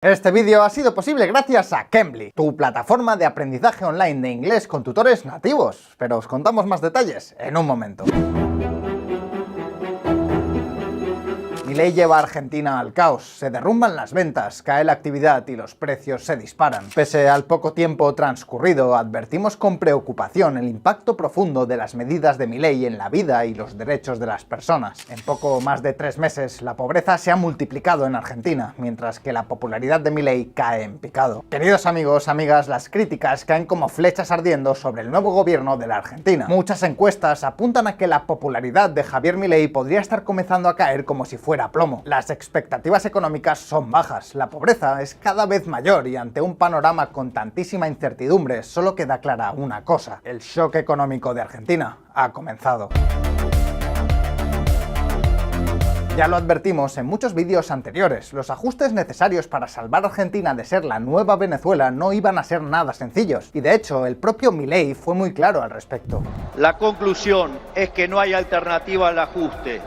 Este vídeo ha sido posible gracias a Cambly, tu plataforma de aprendizaje online de inglés con tutores nativos, pero os contamos más detalles en un momento. Milei lleva a Argentina al caos, se derrumban las ventas, cae la actividad y los precios se disparan. Pese al poco tiempo transcurrido, advertimos con preocupación el impacto profundo de las medidas de Milei en la vida y los derechos de las personas. En poco más de 3 meses, la pobreza se ha multiplicado en Argentina, mientras que la popularidad de Milei cae en picado. Queridos amigos, amigas, las críticas caen como flechas ardiendo sobre el nuevo gobierno de la Argentina. Muchas encuestas apuntan a que la popularidad de Javier Milei podría estar comenzando a caer como si fuera plomo. Las expectativas económicas son bajas, la pobreza es cada vez mayor y ante un panorama con tantísima incertidumbre solo queda clara una cosa: el shock económico de Argentina ha comenzado. Ya lo advertimos en muchos vídeos anteriores, los ajustes necesarios para salvar a Argentina de ser la nueva Venezuela no iban a ser nada sencillos, y de hecho el propio Milei fue muy claro al respecto. La conclusión es que no hay alternativa al ajuste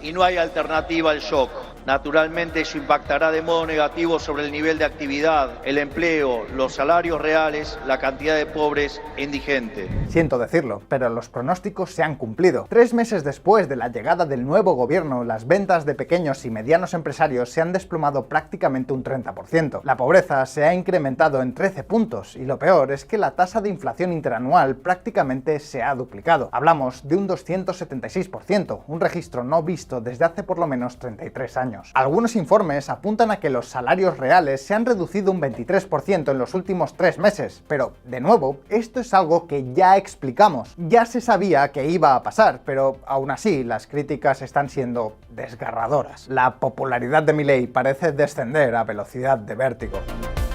y no hay alternativa al shock. Naturalmente eso impactará de modo negativo sobre el nivel de actividad, el empleo, los salarios reales, la cantidad de pobres e indigentes. Siento decirlo, pero los pronósticos se han cumplido. 3 meses después de la llegada del nuevo gobierno, las ventas de pequeños y medianos empresarios se han desplomado prácticamente un 30%. La pobreza se ha incrementado en 13 puntos y lo peor es que la tasa de inflación interanual prácticamente se ha duplicado. Hablamos de un 276%, un registro no visto desde hace por lo menos 33 años. Algunos informes apuntan a que los salarios reales se han reducido un 23% en los últimos 3 meses, pero, de nuevo, esto es algo que ya explicamos. Ya se sabía que iba a pasar, pero aún así las críticas están siendo desgarradoras. La popularidad de Milei parece descender a velocidad de vértigo.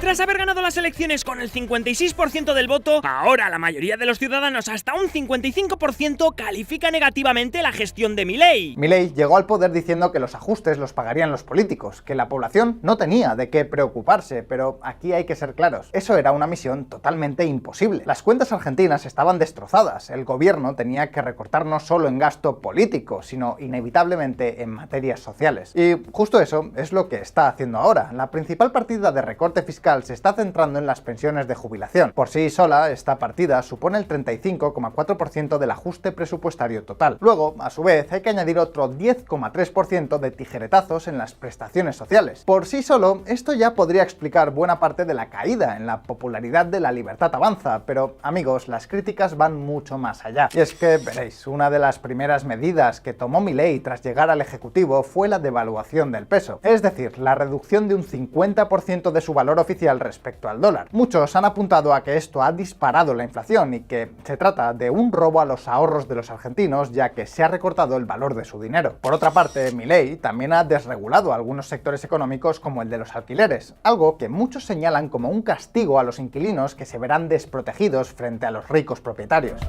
Tras haber ganado las elecciones con el 56% del voto, ahora la mayoría de los ciudadanos, hasta un 55%, califica negativamente la gestión de Milei. Milei llegó al poder diciendo que los ajustes los pagarían los políticos, que la población no tenía de qué preocuparse, pero aquí hay que ser claros, eso era una misión totalmente imposible. Las cuentas argentinas estaban destrozadas, el gobierno tenía que recortar no solo en gasto político, sino inevitablemente en materias sociales. Y justo eso es lo que está haciendo ahora. La principal partida de recorte fiscal se está centrando en las pensiones de jubilación. Por sí sola, esta partida supone el 35,4% del ajuste presupuestario total. Luego, a su vez, hay que añadir otro 10,3% de tijeretazos en las prestaciones sociales. Por sí solo, esto ya podría explicar buena parte de la caída en la popularidad de La Libertad Avanza, pero, amigos, las críticas van mucho más allá. Y es que, veréis, una de las primeras medidas que tomó Milei tras llegar al Ejecutivo fue la devaluación del peso, es decir, la reducción de un 50% de su valor oficial respecto al dólar. Muchos han apuntado a que esto ha disparado la inflación y que se trata de un robo a los ahorros de los argentinos, ya que se ha recortado el valor de su dinero. Por otra parte, Milei también ha desregulado algunos sectores económicos como el de los alquileres, algo que muchos señalan como un castigo a los inquilinos que se verán desprotegidos frente a los ricos propietarios.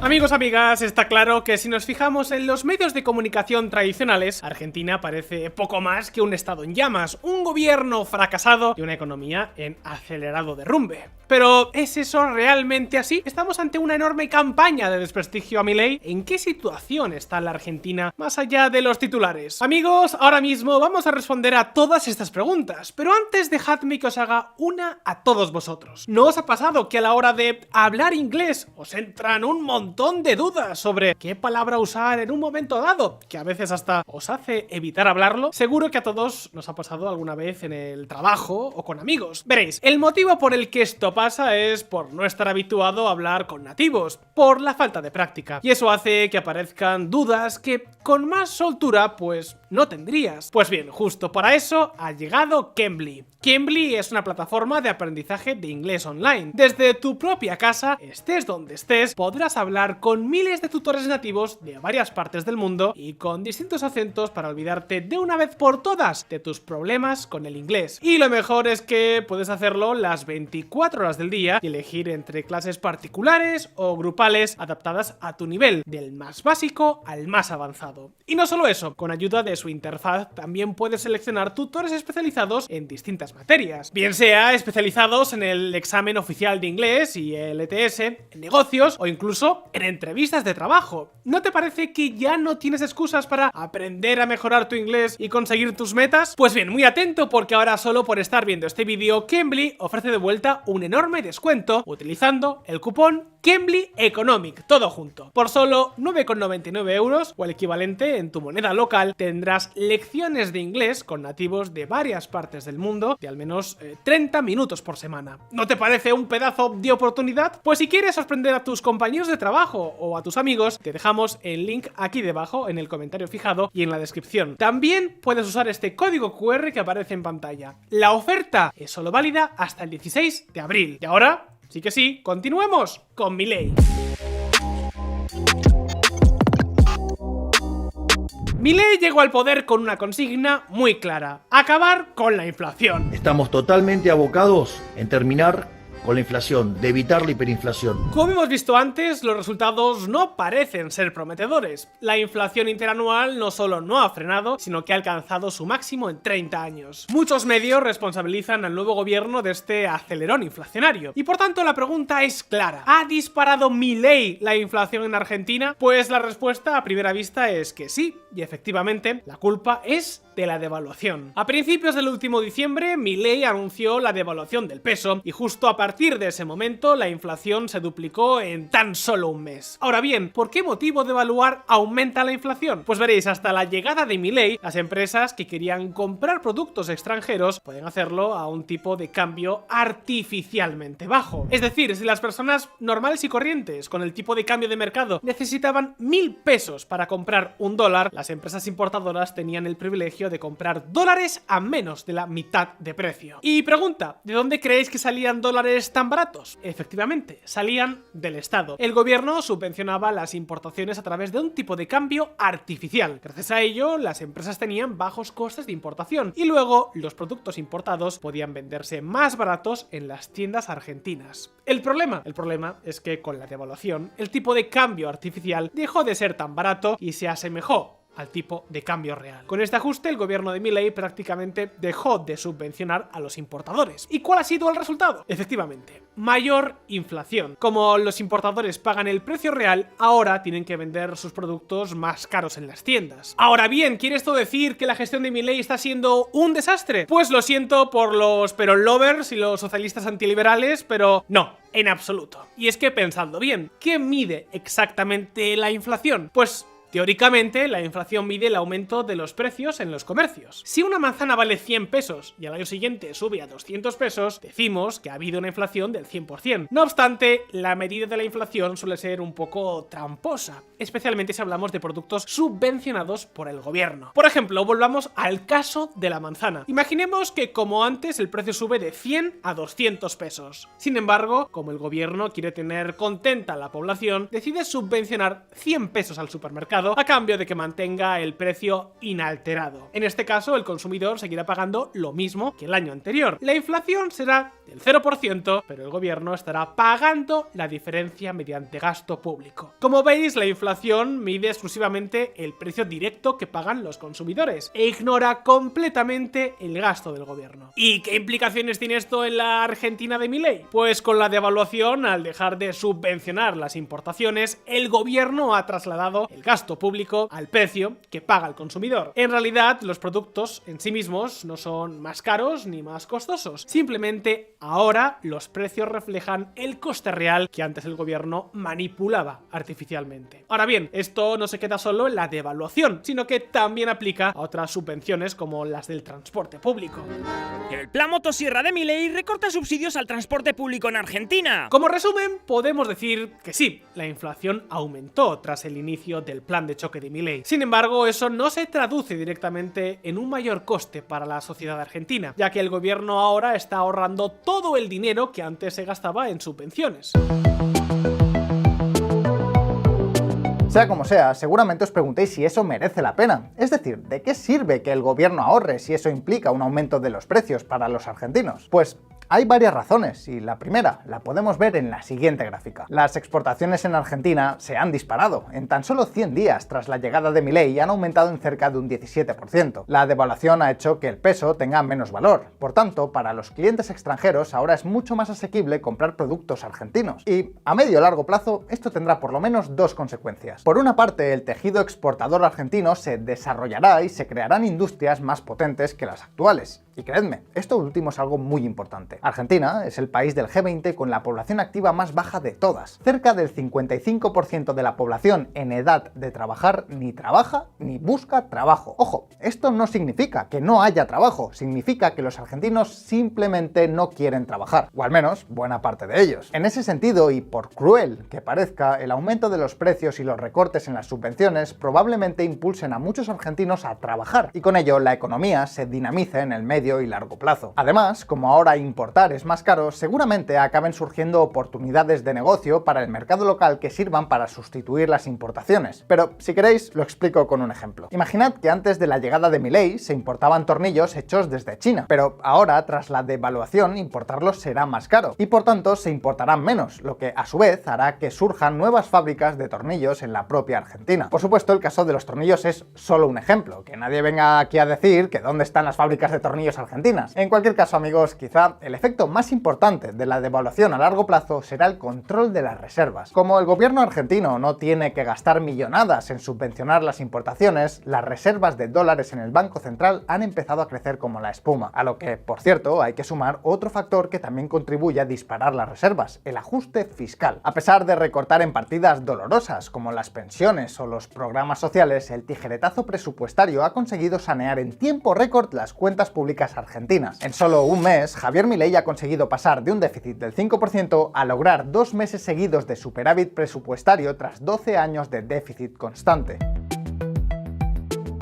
Amigos, amigas, está claro que si nos fijamos en los medios de comunicación tradicionales, Argentina parece poco más que un estado en llamas, un gobierno fracasado y una economía en acelerado derrumbe. Pero, ¿es eso realmente así? ¿Estamos ante una enorme campaña de desprestigio a Milei? ¿En qué situación está la Argentina más allá de los titulares? Amigos, ahora mismo vamos a responder a todas estas preguntas, pero antes dejadme que os haga una a todos vosotros. ¿No os ha pasado que a la hora de hablar inglés os entran un montón de dudas sobre qué palabra usar en un momento dado, que a veces hasta os hace evitar hablarlo? Seguro que a todos nos ha pasado alguna vez en el trabajo o con amigos. Veréis, el motivo por el que esto pasa es por no estar habituado a hablar con nativos, por la falta de práctica, y eso hace que aparezcan dudas que con más soltura pues no tendrías. Pues bien, justo para eso ha llegado Cambly. Cambly es una plataforma de aprendizaje de inglés online. Desde tu propia casa, estés donde estés, podrás hablar con miles de tutores nativos de varias partes del mundo y con distintos acentos para olvidarte de una vez por todas de tus problemas con el inglés. Y lo mejor es que puedes hacerlo las 24 horas del día y elegir entre clases particulares o grupales adaptadas a tu nivel, del más básico al más avanzado. Y no solo eso, con ayuda de su interfaz también puedes seleccionar tutores especializados en distintas materias, bien sea especializados en el examen oficial de inglés y el ETS, en negocios o incluso en entrevistas de trabajo. ¿No te parece que ya no tienes excusas para aprender a mejorar tu inglés y conseguir tus metas? Pues bien, muy atento, porque ahora solo por estar viendo este vídeo, Cambly ofrece de vuelta un enorme descuento utilizando el cupón Cambly Economic, todo junto. Por solo 9,99 euros o el equivalente en tu moneda local, tendrás lecciones de inglés con nativos de varias partes del mundo de al menos 30 minutos por semana. ¿No te parece un pedazo de oportunidad? Pues si quieres sorprender a tus compañeros de trabajo o a tus amigos, te dejamos el link aquí debajo en el comentario fijado y en la descripción. También puedes usar este código QR que aparece en pantalla. La oferta es solo válida hasta el 16 de abril. Y ahora, sí que sí, continuemos con Milei. Milei llegó al poder con una consigna muy clara: acabar con la inflación. Estamos totalmente abocados en terminar con la inflación, de evitar la hiperinflación. Como hemos visto antes, los resultados no parecen ser prometedores. La inflación interanual no solo no ha frenado, sino que ha alcanzado su máximo en 30 años. Muchos medios responsabilizan al nuevo gobierno de este acelerón inflacionario. Y por tanto la pregunta es clara: ¿ha disparado Milei la inflación en Argentina? Pues la respuesta a primera vista es que sí, y efectivamente la culpa es de la devaluación. A principios del último diciembre, Milei anunció la devaluación del peso y justo a partir de ese momento la inflación se duplicó en tan solo un mes. Ahora bien, ¿por qué motivo devaluar aumenta la inflación? Pues veréis, hasta la llegada de Milei, las empresas que querían comprar productos extranjeros pueden hacerlo a un tipo de cambio artificialmente bajo. Es decir, si las personas normales y corrientes con el tipo de cambio de mercado necesitaban 1.000 pesos para comprar un dólar, las empresas importadoras tenían el privilegio de comprar dólares a menos de la mitad de precio. Y pregunta, ¿de dónde creéis que salían dólares tan baratos? Efectivamente, salían del Estado. El gobierno subvencionaba las importaciones a través de un tipo de cambio artificial. Gracias a ello, las empresas tenían bajos costes de importación y luego los productos importados podían venderse más baratos en las tiendas argentinas. El problema es que con la devaluación, el tipo de cambio artificial dejó de ser tan barato y se asemejó al tipo de cambio real. Con este ajuste, el gobierno de Milei prácticamente dejó de subvencionar a los importadores. ¿Y cuál ha sido el resultado? Efectivamente, mayor inflación. Como los importadores pagan el precio real, ahora tienen que vender sus productos más caros en las tiendas. Ahora bien, ¿quiere esto decir que la gestión de Milei está siendo un desastre? Pues lo siento por los Perón lovers y los socialistas antiliberales, pero no, en absoluto. Y es que, pensando bien, ¿qué mide exactamente la inflación? Pues teóricamente, la inflación mide el aumento de los precios en los comercios. Si una manzana vale 100 pesos y al año siguiente sube a 200 pesos, decimos que ha habido una inflación del 100%. No obstante, la medida de la inflación suele ser un poco tramposa, especialmente si hablamos de productos subvencionados por el gobierno. Por ejemplo, volvamos al caso de la manzana. Imaginemos que, como antes, el precio sube de 100 a 200 pesos. Sin embargo, como el gobierno quiere tener contenta a la población, decide subvencionar 100 pesos al supermercado a cambio de que mantenga el precio inalterado. En este caso, el consumidor seguirá pagando lo mismo que el año anterior. La inflación será del 0%, pero el gobierno estará pagando la diferencia mediante gasto público. Como veis, la inflación mide exclusivamente el precio directo que pagan los consumidores e ignora completamente el gasto del gobierno. ¿Y qué implicaciones tiene esto en la Argentina de Milei? Pues con la devaluación, al dejar de subvencionar las importaciones, el gobierno ha trasladado el gasto público al precio que paga el consumidor. En realidad, los productos en sí mismos no son más caros ni más costosos. Simplemente ahora los precios reflejan el coste real que antes el gobierno manipulaba artificialmente. Ahora bien, esto no se queda solo en la devaluación, sino que también aplica a otras subvenciones como las del transporte público. El plan motosierra de Milei recorta subsidios al transporte público en Argentina. Como resumen, podemos decir que sí, la inflación aumentó tras el inicio del plan de choque de Milei. Sin embargo, eso no se traduce directamente en un mayor coste para la sociedad argentina, ya que el gobierno ahora está ahorrando todo el dinero que antes se gastaba en subvenciones. Sea como sea, seguramente os preguntéis si eso merece la pena. Es decir, ¿de qué sirve que el gobierno ahorre si eso implica un aumento de los precios para los argentinos? Pues Hay varias razones y la primera la podemos ver en la siguiente gráfica. Las exportaciones en Argentina se han disparado. En tan solo 100 días tras la llegada de Milei han aumentado en cerca de un 17%. La devaluación ha hecho que el peso tenga menos valor. Por tanto, para los clientes extranjeros ahora es mucho más asequible comprar productos argentinos. Y a medio o largo plazo esto tendrá por lo menos dos consecuencias. Por una parte, el tejido exportador argentino se desarrollará y se crearán industrias más potentes que las actuales. Y creedme, esto último es algo muy importante. Argentina es el país del G20 con la población activa más baja de todas. Cerca del 55% de la población en edad de trabajar ni trabaja ni busca trabajo. Ojo, esto no significa que no haya trabajo, significa que los argentinos simplemente no quieren trabajar, o al menos buena parte de ellos. En ese sentido, y por cruel que parezca, el aumento de los precios y los recortes en las subvenciones probablemente impulsen a muchos argentinos a trabajar, y con ello la economía se dinamice en el medio y largo plazo. Además, como ahora importar es más caro, seguramente acaben surgiendo oportunidades de negocio para el mercado local que sirvan para sustituir las importaciones. Pero si queréis, lo explico con un ejemplo. Imaginad que antes de la llegada de Milei se importaban tornillos hechos desde China, pero ahora, tras la devaluación, importarlos será más caro y por tanto se importarán menos, lo que a su vez hará que surjan nuevas fábricas de tornillos en la propia Argentina. Por supuesto, el caso de los tornillos es solo un ejemplo, que nadie venga aquí a decir que dónde están las fábricas de tornillos argentinas. En cualquier caso, amigos, quizá el efecto más importante de la devaluación a largo plazo será el control de las reservas. Como el gobierno argentino no tiene que gastar millonadas en subvencionar las importaciones, las reservas de dólares en el Banco Central han empezado a crecer como la espuma, a lo que, por cierto, hay que sumar otro factor que también contribuye a disparar las reservas, el ajuste fiscal. A pesar de recortar en partidas dolorosas como las pensiones o los programas sociales, el tijeretazo presupuestario ha conseguido sanear en tiempo récord las cuentas públicas argentinas. En solo un mes, Javier Milei ha conseguido pasar de un déficit del 5% a lograr 2 meses seguidos de superávit presupuestario tras 12 años de déficit constante.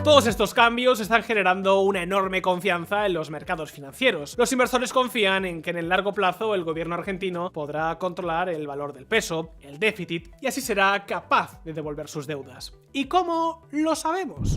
Todos estos cambios están generando una enorme confianza en los mercados financieros. Los inversores confían en que en el largo plazo el gobierno argentino podrá controlar el valor del peso, el déficit, y así será capaz de devolver sus deudas. ¿Y cómo lo sabemos?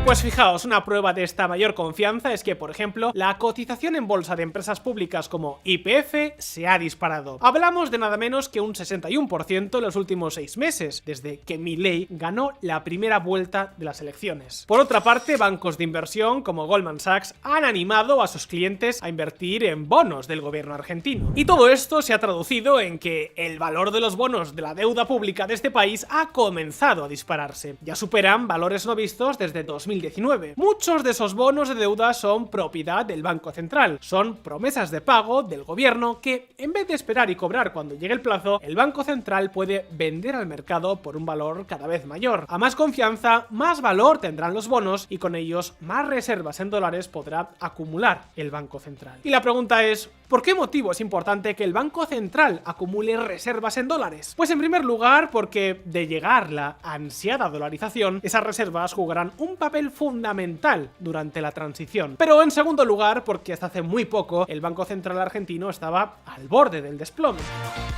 Pues fijaos, una prueba de esta mayor confianza es que, por ejemplo, la cotización en bolsa de empresas públicas como YPF se ha disparado. Hablamos de nada menos que un 61% en los últimos 6 meses, desde que Milei ganó la primera vuelta de las elecciones. Por otra parte, bancos de inversión como Goldman Sachs han animado a sus clientes a invertir en bonos del gobierno argentino. Y todo esto se ha traducido en que el valor de los bonos de la deuda pública de este país ha comenzado a dispararse. Ya superan valores no vistos desde 2019. Muchos de esos bonos de deuda son propiedad del Banco Central, son promesas de pago del gobierno que, en vez de esperar y cobrar cuando llegue el plazo, el Banco Central puede vender al mercado por un valor cada vez mayor. A más confianza, más valor tendrán los bonos y con ellos más reservas en dólares podrá acumular el Banco Central. Y la pregunta es, ¿por qué motivo es importante que el Banco Central acumule reservas en dólares? Pues en primer lugar porque, de llegar la ansiada dolarización, esas reservas jugarán un papel fundamental durante la transición. Pero en segundo lugar porque hasta hace muy poco el Banco Central argentino estaba al borde del desplome.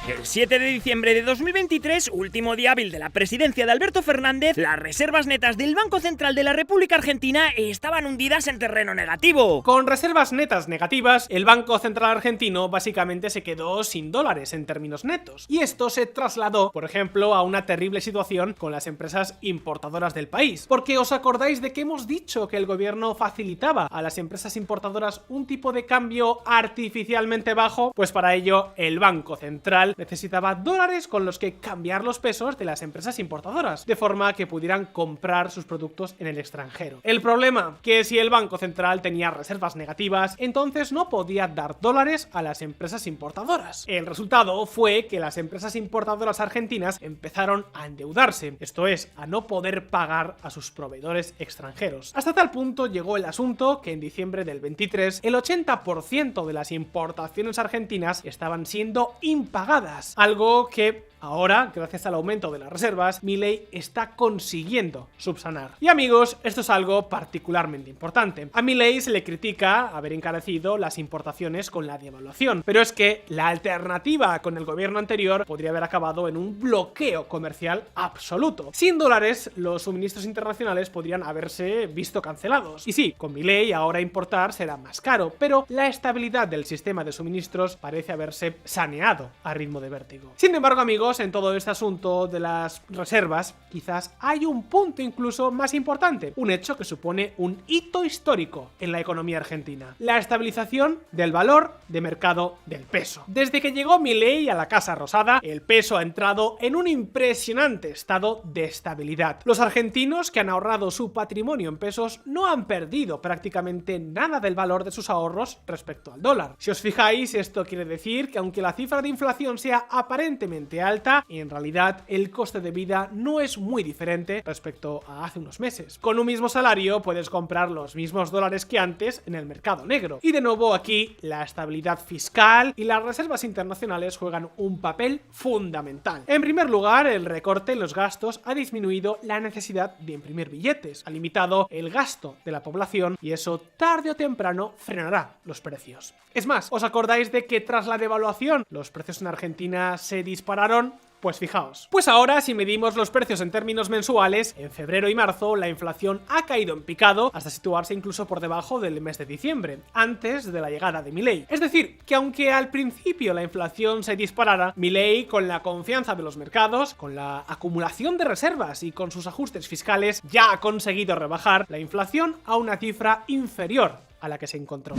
El 7 de diciembre de 2023, último día hábil de la presidencia de Alberto Fernández, las reservas netas del Banco Central de la República Argentina estaban hundidas en terreno negativo. Con reservas netas negativas, el Banco Central argentino básicamente se quedó sin dólares en términos netos. Y esto se trasladó, por ejemplo, a una terrible situación con las empresas importadoras del país. Porque os acordáis de que hemos dicho que el gobierno facilitaba a las empresas importadoras un tipo de cambio artificialmente bajo, pues para ello el Banco Central necesitaba dólares con los que cambiar los pesos de las empresas importadoras, de forma que pudieran comprar sus productos en el extranjero. El problema, que si el Banco Central tenía reservas negativas, entonces no podía dar dólares a las empresas importadoras. El resultado fue que las empresas importadoras argentinas empezaron a endeudarse, esto es, a no poder pagar a sus proveedores extranjeros. Hasta tal punto llegó el asunto que en diciembre del 23 el 80% de las importaciones argentinas estaban siendo impagadas, algo que ahora, gracias al aumento de las reservas, Milei está consiguiendo subsanar. Y amigos, esto es algo particularmente importante. A Milei se le critica haber encarecido las importaciones con la devaluación, pero es que la alternativa con el gobierno anterior podría haber acabado en un bloqueo comercial absoluto. Sin dólares, los suministros internacionales podrían haberse haberse visto cancelados. Y sí, con Milei ahora importar será más caro, pero la estabilidad del sistema de suministros parece haberse saneado a ritmo de vértigo. Sin embargo, amigos, en todo este asunto de las reservas, quizás hay un punto incluso más importante, un hecho que supone un hito histórico en la economía argentina: la estabilización del valor de mercado del peso. Desde que llegó Milei a la Casa Rosada, el peso ha entrado en un impresionante estado de estabilidad. Los argentinos que han ahorrado su patrimonio en pesos no han perdido prácticamente nada del valor de sus ahorros respecto al dólar. Si os fijáis, esto quiere decir que aunque la cifra de inflación sea aparentemente alta, en realidad el coste de vida no es muy diferente respecto a hace unos meses. Con un mismo salario puedes comprar los mismos dólares que antes en el mercado negro. Y de nuevo aquí la estabilidad fiscal y las reservas internacionales juegan un papel fundamental. En primer lugar, el recorte en los gastos ha disminuido la necesidad de imprimir billetes, ha limitado el gasto de la población y eso tarde o temprano frenará los precios. Es más, ¿os acordáis de que tras la devaluación los precios en Argentina se dispararon? Pues fijaos. Pues ahora, si medimos los precios en términos mensuales, en febrero y marzo la inflación ha caído en picado hasta situarse incluso por debajo del mes de diciembre, antes de la llegada de Milei. Es decir, que aunque al principio la inflación se disparara, Milei, con la confianza de los mercados, con la acumulación de reservas y con sus ajustes fiscales, ya ha conseguido rebajar la inflación a una cifra inferior a la que se encontró.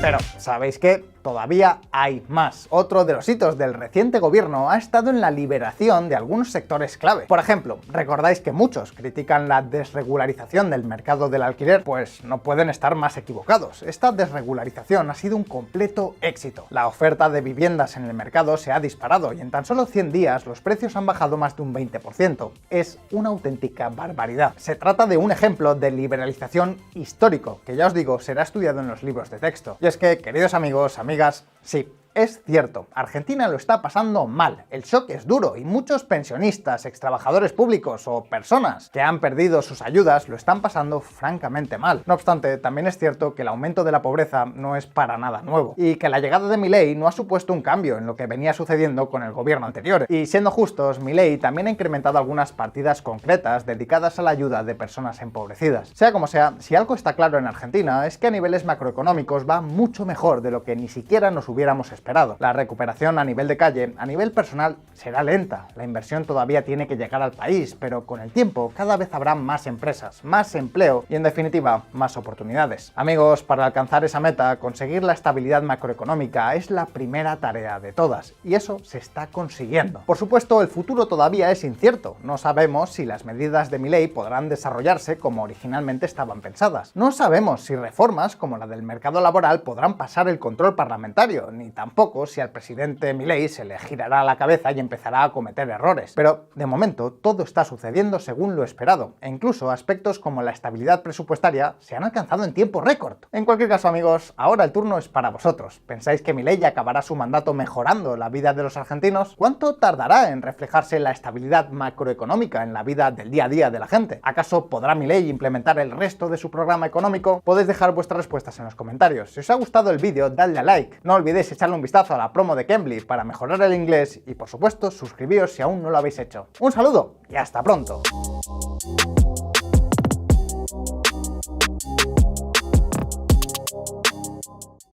Pero, ¿sabéis qué? Todavía hay más. Otro de los hitos del reciente gobierno ha estado en la liberación de algunos sectores clave. Por ejemplo, recordáis que muchos critican la desregularización del mercado del alquiler, pues no pueden estar más equivocados. Esta desregularización ha sido un completo éxito. La oferta de viviendas en el mercado se ha disparado y en tan solo 100 días los precios han bajado más de un 20%. Es una auténtica barbaridad. Se trata de un ejemplo de liberalización histórico, que ya os digo, será estudiado en los libros de texto. Y es que, queridos amigos, amigas, sí, es cierto, Argentina lo está pasando mal, el shock es duro y muchos pensionistas, extrabajadores públicos o personas que han perdido sus ayudas lo están pasando francamente mal. No obstante, también es cierto que el aumento de la pobreza no es para nada nuevo y que la llegada de Milei no ha supuesto un cambio en lo que venía sucediendo con el gobierno anterior. Y siendo justos, Milei también ha incrementado algunas partidas concretas dedicadas a la ayuda de personas empobrecidas. Sea como sea, si algo está claro en Argentina es que a niveles macroeconómicos va mucho mejor de lo que ni siquiera nos hubiéramos esperado. La recuperación a nivel de calle, a nivel personal, será lenta. La inversión todavía tiene que llegar al país, pero con el tiempo cada vez habrá más empresas, más empleo y en definitiva más oportunidades. Amigos, para alcanzar esa meta, conseguir la estabilidad macroeconómica es la primera tarea de todas y eso se está consiguiendo. Por supuesto, el futuro todavía es incierto. No sabemos si las medidas de Milei podrán desarrollarse como originalmente estaban pensadas. No sabemos si reformas como la del mercado laboral podrán pasar el control parlamentario, ni tampoco si al presidente Milei se le girará la cabeza y empezará a cometer errores. Pero, de momento, todo está sucediendo según lo esperado, e incluso aspectos como la estabilidad presupuestaria se han alcanzado en tiempo récord. En cualquier caso, amigos, ahora el turno es para vosotros. ¿Pensáis que Milei acabará su mandato mejorando la vida de los argentinos? ¿Cuánto tardará en reflejarse la estabilidad macroeconómica en la vida del día a día de la gente? ¿Acaso podrá Milei implementar el resto de su programa económico? Podéis dejar vuestras respuestas en los comentarios. Si os ha gustado el vídeo, dadle a like. No olvidéis echarle un vistazo a la promo de Cambly para mejorar el inglés y por supuesto suscribíos si aún no lo habéis hecho. Un saludo y hasta pronto.